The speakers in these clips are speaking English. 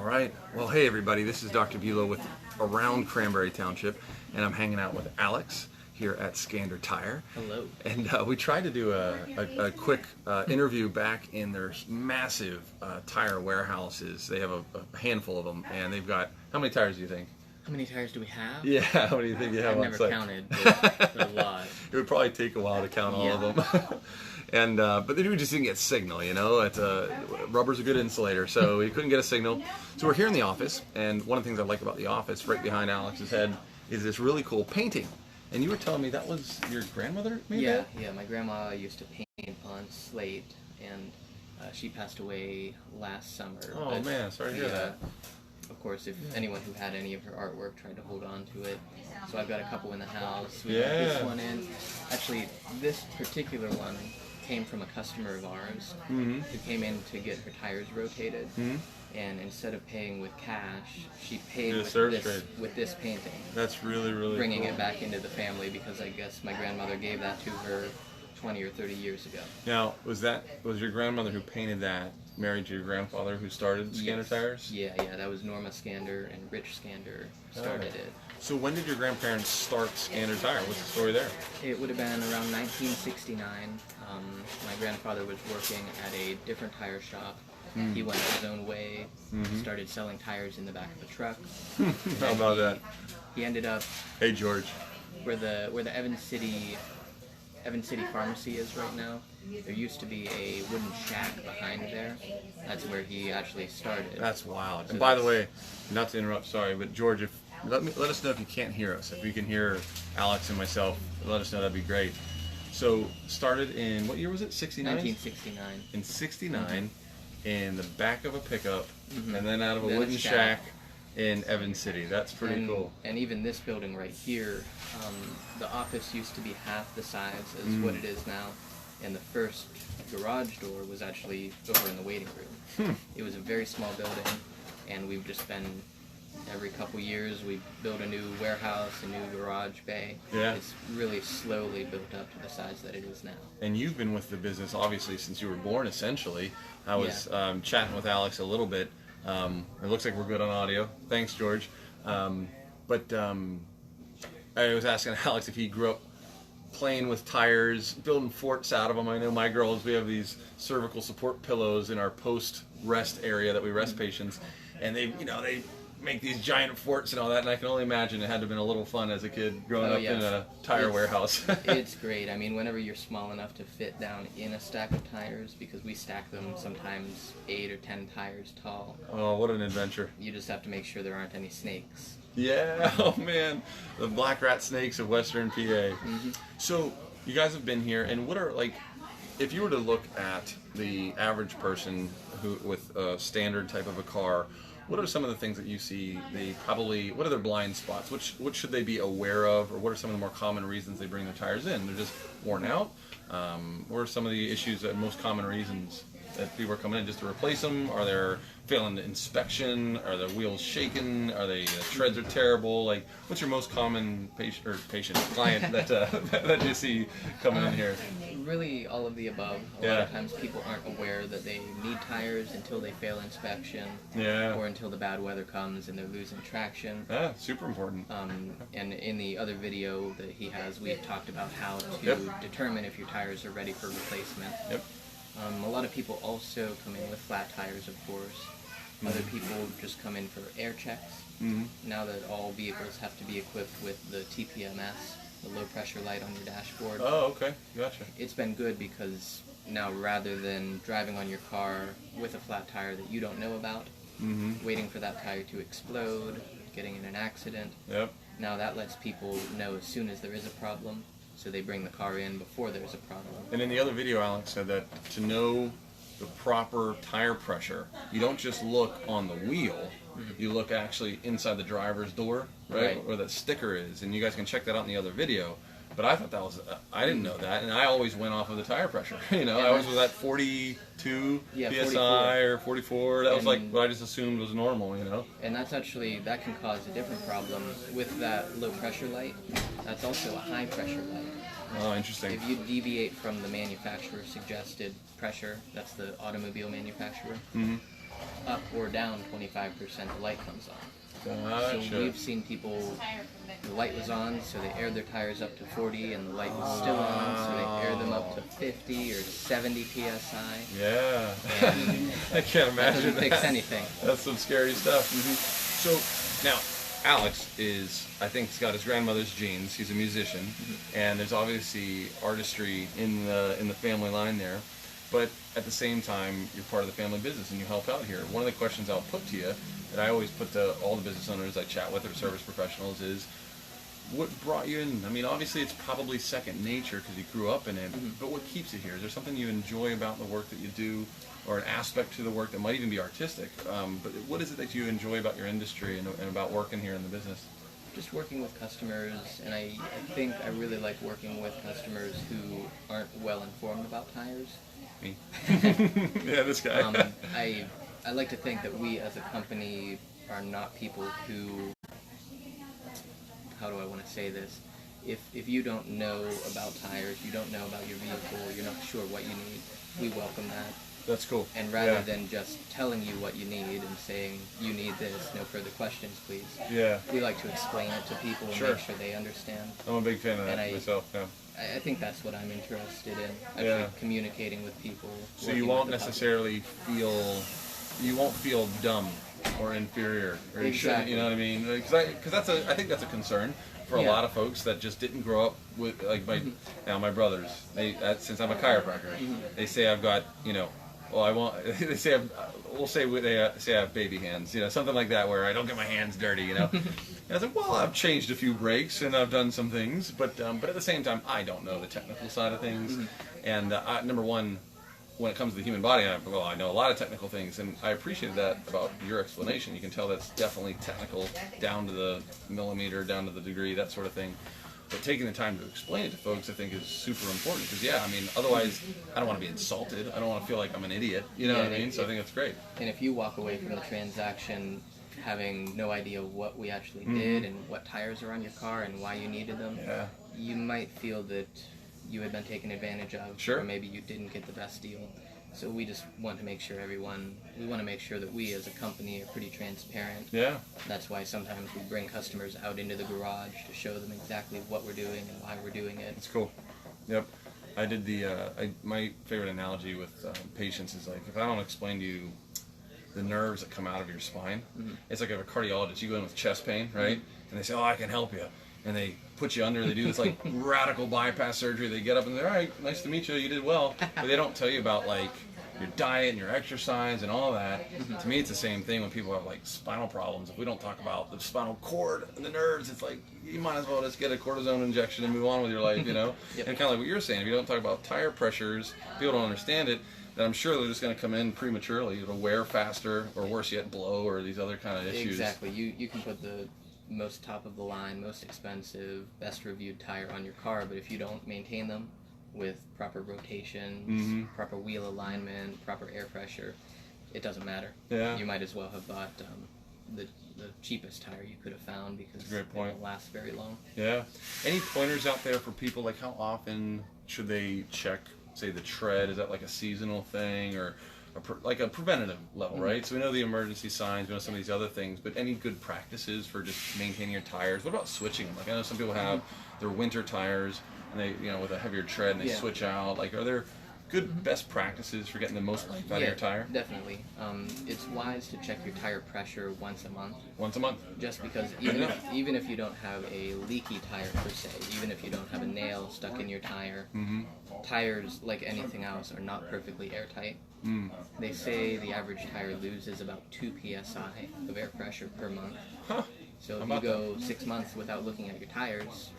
right. Well, hey everybody, this is Dr. Bulow with Around Cranberry Township, and I'm hanging out with Alex here at Skander Tire. Hello. And we tried to do a quick interview back in their massive tire warehouses. They have a handful of them, and they've got, how many tires do you think? How many tires do we have? Yeah, how many do you think you have on site? I've never counted, but a lot. It would probably take a while to count all of them. And but we just didn't get signal, you know. Rubber's a good insulator, so we couldn't get a signal. So we're here in the office, and one of the things I like about the office, right behind Alex's head, is this really cool painting. And you were telling me that was your grandmother made that? Yeah. My grandma used to paint on slate, and she passed away last summer. Oh man, sorry to hear that. Of course, if anyone who had any of her artwork tried to hold on to it. So I've got a couple in the house. We got this one in. Actually, this particular one came from a customer of ours who came in to get her tires rotated. And instead of paying with cash, she paid with this painting. That's really, really bringing cool. it back into the family, because I guess my grandmother gave that to her 20 or 30 years ago. Now, was your grandmother who painted that married to your grandfather who started Skander Tires? Yeah, that was Norma Skander, and Rich Skander started it. So when did your grandparents start Skander Tire? What's the story there? It would have been around 1969. My grandfather was working at a different tire shop. He went his own way, started selling tires in the back of a truck. How about that? He ended up... Hey, George. Where the Evans City Pharmacy is right now, there used to be a wooden shack behind there. That's where he actually started. That's wild. So and by the way, not to interrupt, sorry, but George, let us know if you can't hear us. If you can hear Alex and myself, let us know. That'd be great. So started in, what year was it? 69? 1969. In 69, in the back of a pickup, and then out of a wooden shack in Evans City. That's pretty cool. And even this building right here, the office used to be half the size as what it is now, and the first garage door was actually over in the waiting room. It was a very small building, and we've just been, every couple years, we build a new warehouse, a new garage bay. Yeah. It's really slowly built up to the size that it is now. And you've been with the business, obviously, since you were born, essentially. I was chatting with Alex a little bit. It looks like we're good on audio. Thanks, George. I was asking Alex if he grew up playing with tires, building forts out of them. I know my girls, we have these cervical support pillows in our post-rest area that we rest patients, and they make these giant forts and all that, and I can only imagine it had to have been a little fun as a kid growing up in a tire warehouse. It's great. I mean, whenever you're small enough to fit down in a stack of tires, because we stack them sometimes 8 or 10 tires tall. Oh, what an adventure. You just have to make sure there aren't any snakes. Yeah, oh man, the black rat snakes of Western PA. So, you guys have been here, and what are, if you were to look at the average person with a standard type of a car, what are some of the things that you see what are their blind spots? What should they be aware of, or what are some of the more common reasons they bring their tires in? They're just worn out? What are some of the issues, most common reasons that people are coming in just to replace them? Are they failing the inspection? Are the wheels shaking? Are the treads are terrible? What's your most common client that you see coming in here? Really, all of the above. A lot of times people aren't aware that they need tires until they fail inspection, or until the bad weather comes and they're losing traction. Yeah, super important. And in the other video that he has, we've talked about how to determine if your tires are ready for replacement. A lot of people also come in with flat tires, of course. Other people just come in for air checks. Now that all vehicles have to be equipped with the TPMS, the low pressure light on your dashboard. Oh, okay, gotcha. It's been good because now, rather than driving on your car with a flat tire that you don't know about, waiting for that tire to explode, getting in an accident, now that lets people know as soon as there is a problem, so they bring the car in before there's a problem. And in the other video, Alex said that to know the proper tire pressure, you don't just look on the wheel, you look actually inside the driver's door, right? Where the sticker is, and you guys can check that out in the other video. But I thought that was, I didn't know that, and I always went off of the tire pressure. I always was at 42 PSI or 44. That was what I just assumed was normal, And that's actually, that can cause a different problem with that low pressure light. That's also a high pressure light. Oh, interesting. If you deviate from the manufacturer's suggested pressure, that's the automobile manufacturer, up or down 25%, the light comes on. Gotcha. So we've seen people, the light was on, so they aired their tires up to 40, and the light was still on, so they aired them up to 50 or 70 psi. Yeah. I can't imagine That doesn't fix anything. That's some scary stuff. So now, Alex is, I think, he's got his grandmother's genes. He's a musician, and there's obviously artistry in the family line there. But at the same time, you're part of the family business and you help out here. One of the questions I'll put to you, that I always put to all the business owners I chat with or service professionals, is what brought you in? I mean, obviously it's probably second nature because you grew up in it, but what keeps you here? Is there something you enjoy about the work that you do, or an aspect to the work that might even be artistic? But what is it that you enjoy about your industry and about working here in the business? Just working with customers, and I think I really like working with customers who aren't well informed about tires. Me. Yeah, this guy. I like to think that we as a company are not people who, how do I want to say this? If you don't know about tires, you don't know about your vehicle, you're not sure what you need, we welcome that. That's cool. And rather than just telling you what you need and saying, you need this, no further questions, please. Yeah. We like to explain it to people and make sure they understand. I'm a big fan of that myself, yeah. I think that's what I'm interested in, actually communicating with people. So you won't necessarily feel dumb or inferior, or you shouldn't, you know what I mean? Because I think that's a concern for a lot of folks that just didn't grow up with, like my brothers. Since I'm a chiropractor, they say I've got, they say I have baby hands, something like that, where I don't get my hands dirty, And I was like, well, I've changed a few brakes and I've done some things, but at the same time, I don't know the technical side of things. And number one, when it comes to the human body, I know a lot of technical things, and I appreciated that about your explanation. You can tell that's definitely technical, down to the millimeter, down to the degree, that sort of thing. But taking the time to explain it to folks, I think, is super important. Because, otherwise, I don't want to be insulted. I don't want to feel like I'm an idiot. You know what I mean? So I think it's great. And if you walk away from the transaction having no idea what we actually did and what tires are on your car and why you needed them, you might feel that you had been taken advantage of, or maybe you didn't get the best deal. So we just want to make sure we want to make sure that we as a company are pretty transparent. Yeah. That's why sometimes we bring customers out into the garage to show them exactly what we're doing and why we're doing it. That's cool. Yep. I did my favorite analogy with patients is like, if I don't explain to you the nerves that come out of your spine, it's like a cardiologist. You go in with chest pain, right? And they say, oh, I can help you. And they put you under, they do this like radical bypass surgery, they get up and say, all right, nice to meet you, you did well. But they don't tell you about like your diet and your exercise and all that. To me, it's the same thing when people have like spinal problems. If we don't talk about the spinal cord and the nerves, it's like, you might as well just get a cortisone injection and move on with your life, And kind of like what you're saying, if you don't talk about tire pressures, people don't understand it, then I'm sure they're just going to come in prematurely. It'll wear faster, or worse yet, blow, or these other kind of issues. Exactly. You can put the most top of the line, most expensive, best reviewed tire on your car, but if you don't maintain them with proper rotations, proper wheel alignment, proper air pressure, it doesn't matter. Yeah. You might as well have bought the cheapest tire you could have found, because it won't last very long. Yeah. Any pointers out there for people, like how often should they check, say, the tread? Is that like a seasonal thing, or like a preventative level, right? So we know the emergency signs, we know some of these other things, but any good practices for just maintaining your tires? What about switching them? Like, I know some people have their winter tires, and they, with a heavier tread, and they switch out. Like, are there good best practices for getting the most life out of your tire? Definitely. It's wise to check your tire pressure once a month. Once a month? Just because even if you don't have a leaky tire per se, even if you don't have a nail stuck in your tire, tires, like anything else, are not perfectly airtight. They say the average tire loses about 2 psi of air pressure per month. So if you go 6 months without looking at your tires,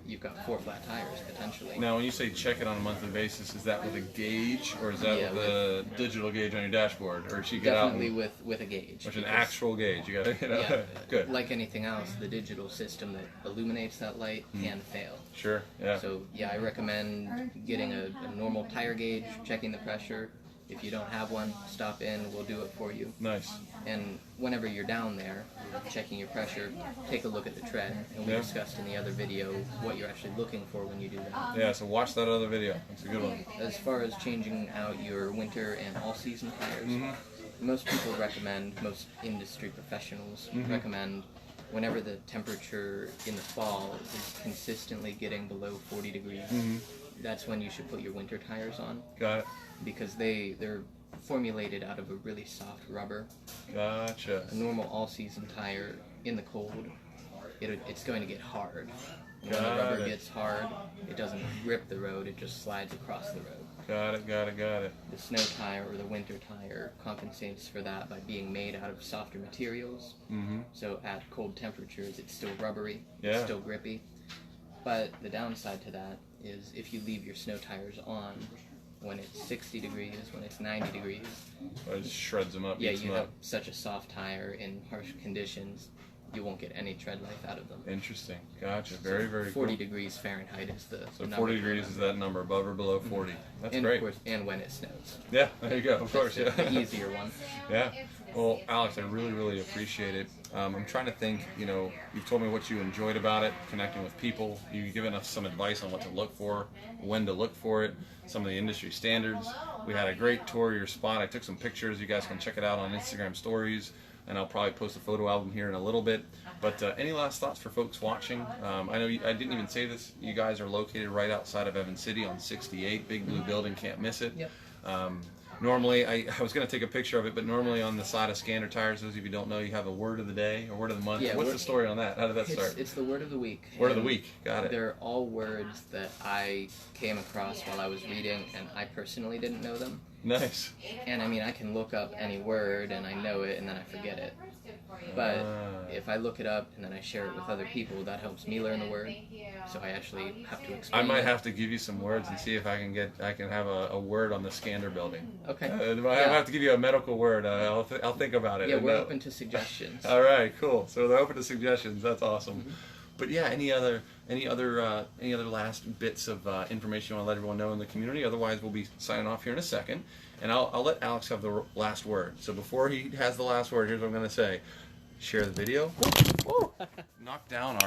you've got 4 flat tires potentially. Now, when you say check it on a monthly basis, is that with a gauge, or is that with a digital gauge on your dashboard, or should you get definitely with a gauge? Which is an actual gauge. You got to good. Like anything else, the digital system that illuminates that light can fail. Sure. Yeah. So I recommend getting a normal tire gauge, checking the pressure. If you don't have one, stop in, we'll do it for you. Nice. And whenever you're down there, checking your pressure, take a look at the tread. And we discussed in the other video what you're actually looking for when you do that. Yeah, so watch that other video. That's a good one. As far as changing out your winter and all-season tires, most people recommend, most industry professionals recommend, whenever the temperature in the fall is consistently getting below 40 degrees, that's when you should put your winter tires on. Got it. Because they're formulated out of a really soft rubber. Gotcha. A normal all-season tire in the cold, it's going to get hard. When the rubber gets hard, it doesn't rip the road, it just slides across the road. Got it. The snow tire or the winter tire compensates for that by being made out of softer materials. So at cold temperatures, it's still rubbery, it's still grippy. But the downside to that is if you leave your snow tires on when it's 60 degrees, when it's 90 degrees, it shreds them up. Yeah, you have such a soft tire in harsh conditions, you won't get any tread life out of them. Interesting. Gotcha. Very, very 40 cool. degrees Fahrenheit is the So 40 degrees is that number, above or below 40. That's and great. Of course, and when it snows. Yeah, there you go. Of course, yeah. The easier one. Yeah. Well, Alex, I really, really appreciate it. I'm trying to think, you know, you've told me what you enjoyed about it, connecting with people. You've given us some advice on what to look for, when to look for it, some of the industry standards. We had a great tour of your spot. I took some pictures. You guys can check it out on Instagram stories, and I'll probably post a photo album here in a little bit. But any last thoughts for folks watching? I know I didn't even say this. You guys are located right outside of Evans City on 68. Big blue building, can't miss it. Yep. Normally, I was going to take a picture of it, but normally on the side of Skander Tires, those of you who don't know, you have a word of the day or word of the month. Yeah, What's the story on that? How did that start? It's the word of the week. Word of the week. Got it. They're all words that I came across while I was reading, and I personally didn't know them. Nice. And I mean, I can look up any word and I know it and then I forget it. But if I look it up and then I share it with other people, that helps me learn the word. So I actually have to explain I might it. have to give you some words and see if I can have a word on the Skander building. Okay. I have to give you a medical word. I'll think about it. Yeah, we're open to suggestions. All right, cool. So they're open to suggestions. That's awesome. But yeah, any other last bits of information you want to let everyone know in the community? Otherwise, we'll be signing off here in a second, and I'll let Alex have the last word. So before he has the last word, here's what I'm going to say: share the video. Knock down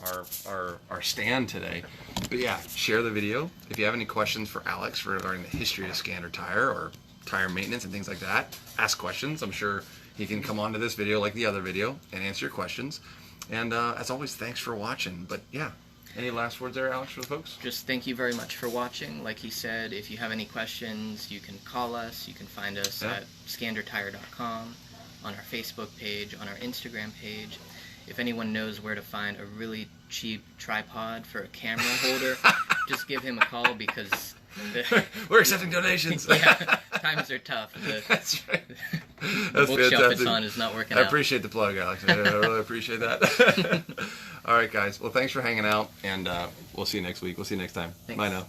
our stand today. But yeah, share the video. If you have any questions for Alex regarding the history of Skander Tire or tire maintenance and things like that, ask questions. I'm sure he can come onto this video like the other video and answer your questions. And as always, thanks for watching. But yeah, any last words there, Alex, for the folks? Just thank you very much for watching. Like he said, if you have any questions, you can call us. You can find us at skandertire.com, on our Facebook page, on our Instagram page. If anyone knows where to find a really cheap tripod for a camera holder, just give him a call because... We're accepting donations. Yeah, times are tough. That's right. The bookshelf it's on is not working out. I appreciate the plug, Alex. I really appreciate that. All right, guys. Well, thanks for hanging out, and we'll see you next week. We'll see you next time. Thanks. Bye now.